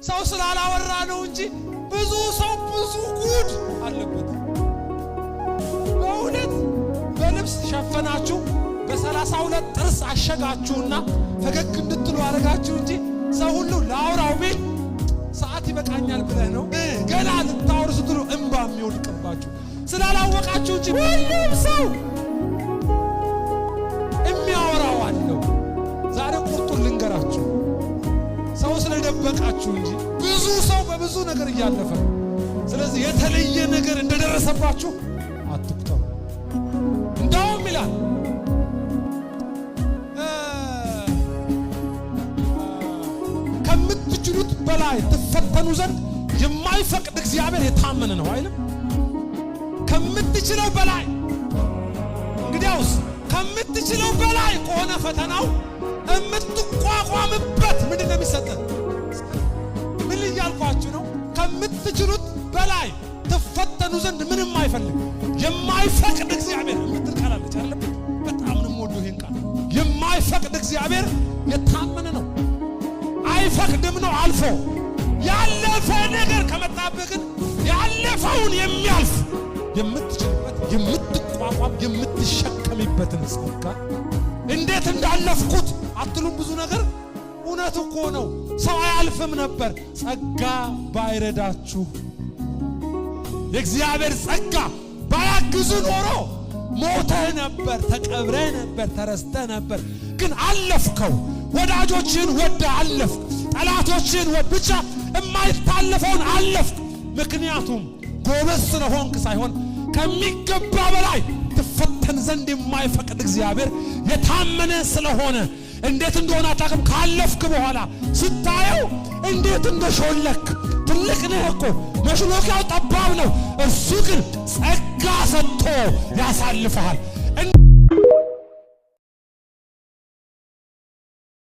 ሰው ስላላወራ ነው እንጂ ብዙ ሰው ብዙ ጉድ አለበት። በእውነት በልብስ ሸፈናችሁ በ32 ጥርስ አሸጋችሁና ፈገግ እንድትሉ አረጋችሁ እንጂ ሰው ሁሉ ላውራው ቢል ሰዓት ይበቃኛል ብለህ ነው ገና ልታወሩ ስትሉ እንባ የሚወድቅባችሁ ስላላወቃችሁ እንጂ ሁሉም ሰው የሚያወራው አለው። ዛሬ ቁርጡን ልንገራችሁ፣ ሰው ስለደበቃችሁ እንጂ ብዙ ሰው በብዙ ነገር እያለፈ ነው። ስለዚህ የተለየ ነገር እንደደረሰባችሁ አትቁጠሩ። እንዳውም ይላል ከምትችሉት በላይ ትፈተኑ ዘንድ የማይፈቅድ እግዚአብሔር የታመነ ነው አይልም? ከምትችለው በላይ እንግዲያውስ ከምትችለው በላይ ከሆነ ፈተናው የምትቋቋምበት ምንድን ነው የሚሰጠን? ምን እያልኳችሁ ነው? ከምትችሉት በላይ ትፈተኑ ዘንድ ምንም አይፈልግ የማይፈቅድ እግዚአብሔር የምትል ቃል አለች አይደለም? በጣም ነው የምወደው ይሄን ቃል። የማይፈቅድ እግዚአብሔር የታመነ ነው። አይፈቅድም ነው አልፎ ያለፈ ነገር ከመጣብህ ግን ያለፈውን የሚያልፍ የምትችልበት የምትቋቋም የምትሸከሚበትን ጸጋ እንዴት እንዳለፍኩት አትሉም? ብዙ ነገር እውነት እኮ ነው። ሰው አያልፍም ነበር ጸጋ ባይረዳችሁ። የእግዚአብሔር ጸጋ ባያግዝ ኖሮ ሞተህ ነበር፣ ተቀብረህ ነበር፣ ተረስተህ ነበር። ግን አለፍከው። ወዳጆችን ወደ አለፍክ፣ ጠላቶችን ብቻ የማይታለፈውን አለፍክ። ምክንያቱም ጎበዝ ስለሆንክ ሳይሆን ከሚገባ በላይ ትፈተን ዘንድ የማይፈቅድ እግዚአብሔር የታመነ ስለሆነ እንዴት እንደሆነ አታውቅም። ካለፍክ በኋላ ስታየው እንዴት እንደሾለክ ትልቅ ነህ እኮ መሽሎኪያው ጠባብ ነው። እሱ ግን ጸጋ ሰጥቶ ያሳልፈሃል።